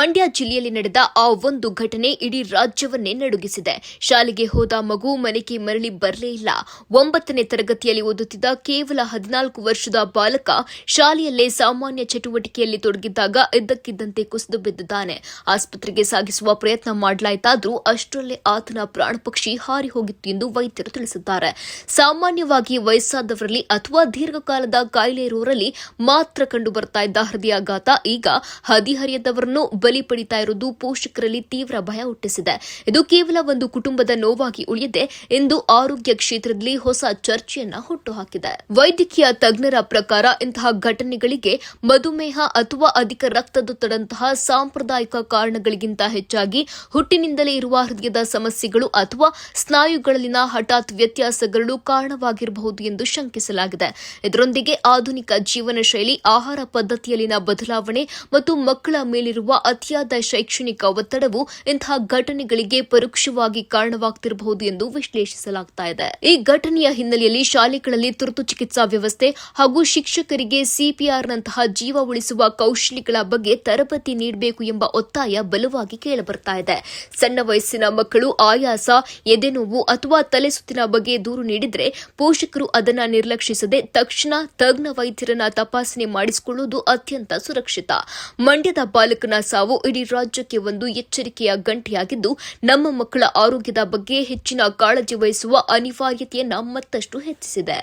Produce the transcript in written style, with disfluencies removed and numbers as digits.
ಮಂಡ್ಯ ಜಿಲ್ಲೆಯಲ್ಲಿ ನಡೆದ ಆ ಒಂದು ಘಟನೆ ಇಡೀ ರಾಜ್ಯವನ್ನೇ ನಡುಗಿಸಿದೆ. ಶಾಲೆಗೆ ಹೋದ ಮಗು ಮನೆಗೆ ಮರಳಿ ಬರಲೇ ಇಲ್ಲ. 9ನೇ ತರಗತಿಯಲ್ಲಿ ಓದುತ್ತಿದ್ದ ಕೇವಲ 14 ವರ್ಷದ ಬಾಲಕ ಶಾಲೆಯಲ್ಲೇ ಸಾಮಾನ್ಯ ಚಟುವಟಿಕೆಯಲ್ಲಿ ತೊಡಗಿದ್ದಾಗ ಇದ್ದಕ್ಕಿದ್ದಂತೆ ಕುಸಿದು ಬಿದ್ದಿದ್ದಾನೆ. ಆಸ್ಪತ್ರೆಗೆ ಸಾಗಿಸುವ ಪ್ರಯತ್ನ ಮಾಡಲಾಯಿತಾದರೂ ಅಷ್ಟರಲ್ಲೇ ಆತನ ಪ್ರಾಣಪಕ್ಷಿ ಹಾರಿ ಹೋಗಿತ್ತು ಎಂದು ವೈದ್ಯರು ತಿಳಿಸಿದ್ದಾರೆ. ಸಾಮಾನ್ಯವಾಗಿ ವಯಸ್ಸಾದವರಲ್ಲಿ ಅಥವಾ ದೀರ್ಘಕಾಲದ ಕಾಯಿಲೆ ಇರುವವರಲ್ಲಿ ಮಾತ್ರ ಕಂಡುಬರ್ತಾ ಇದ್ದ ಹೃದಯಾಘಾತ ಈಗ ಹದಿಹರೆಯದವರನ್ನು ಬಲಿ ಪಡಿತಾ ಇರುವುದು ಪೋಷಕರಲ್ಲಿ ತೀವ್ರ ಭಯ ಹುಟ್ಟಿಸಿದೆ. ಇದು ಕೇವಲ ಒಂದು ಕುಟುಂಬದ ನೋವಾಗಿ ಉಳಿಯದೆ ಇಂದು ಆರೋಗ್ಯ ಕ್ಷೇತ್ರದಲ್ಲಿ ಹೊಸ ಚರ್ಚೆಯನ್ನ ಹುಟ್ಟುಹಾಕಿದೆ. ವೈದ್ಯಕೀಯ ತಜ್ಞರ ಪ್ರಕಾರ ಇಂತಹ ಘಟನೆಗಳಿಗೆ ಮಧುಮೇಹ ಅಥವಾ ಅಧಿಕ ರಕ್ತದೊತ್ತಡದಂತಹ ಸಾಂಪ್ರದಾಯಿಕ ಕಾರಣಗಳಿಗಿಂತ ಹೆಚ್ಚಾಗಿ ಹುಟ್ಟಿನಿಂದಲೇ ಇರುವ ಹೃದಯದ ಸಮಸ್ಯೆಗಳು ಅಥವಾ ಸ್ನಾಯುಗಳಲ್ಲಿನ ಹಠಾತ್ ವ್ಯತ್ಯಾಸಗಳು ಕಾರಣವಾಗಿರಬಹುದು ಎಂದು ಶಂಕಿಸಲಾಗಿದೆ. ಇದರೊಂದಿಗೆ ಆಧುನಿಕ ಜೀವನ ಶೈಲಿ, ಆಹಾರ ಪದ್ಧತಿಯಲ್ಲಿನ ಬದಲಾವಣೆ ಮತ್ತು ಮಕ್ಕಳ ಮೇಲಿರುವ ಅತಿಯಾದ ಶೈಕ್ಷಣಿಕ ಒತ್ತಡವು ಇಂತಹ ಘಟನೆಗಳಿಗೆ ಪರೋಕ್ಷವಾಗಿ ಕಾರಣವಾಗುತ್ತಿರಬಹುದು ಎಂದು ವಿಶ್ಲೇಷಿಸಲಾಗುತ್ತಿದೆ. ಈ ಘಟನೆಯ ಹಿನ್ನೆಲೆಯಲ್ಲಿ ಶಾಲೆಗಳಲ್ಲಿ ತುರ್ತು ಚಿಕಿತ್ಸಾ ವ್ಯವಸ್ಥೆ ಹಾಗೂ ಶಿಕ್ಷಕರಿಗೆ ಸಿಪಿಆರ್ನಂತಹ ಜೀವ ಉಳಿಸುವ ಕೌಶಲ್ಯಗಳ ಬಗ್ಗೆ ತರಬೇತಿ ನೀಡಬೇಕು ಎಂಬ ಒತ್ತಾಯ ಬಲವಾಗಿ ಕೇಳಿಬರುತ್ತಿದೆ. ಸಣ್ಣ ವಯಸ್ಸಿನ ಮಕ್ಕಳು ಆಯಾಸ, ಎದೆನೋವು ಅಥವಾ ತಲೆಸುತ್ತಿನ ಬಗ್ಗೆ ದೂರು ನೀಡಿದರೆ ಪೋಷಕರು ಅದನ್ನು ನಿರ್ಲಕ್ಷಿಸದೆ ತಕ್ಷಣ ತಜ್ಞ ವೈದ್ಯರನ್ನ ತಪಾಸಣೆ ಮಾಡಿಸಿಕೊಳ್ಳುವುದು ಅತ್ಯಂತ ಸುರಕ್ಷಿತ. ಮಂಡ್ಯದ ಬಾಲಕನ ಸಾವು ಇಡೀ ರಾಜ್ಯಕ್ಕೆ ಒಂದು ಎಚ್ಚರಿಕೆಯ ಗಂಟೆಯಾಗಿದ್ದು, ನಮ್ಮ ಮಕ್ಕಳ ಆರೋಗ್ಯದ ಬಗ್ಗೆ ಹೆಚ್ಚಿನ ಕಾಳಜಿ ವಹಿಸುವ ಅನಿವಾರ್ಯತೆಯನ್ನು ಮತ್ತಷ್ಟು ಹೆಚ್ಚಿಸಿದೆ.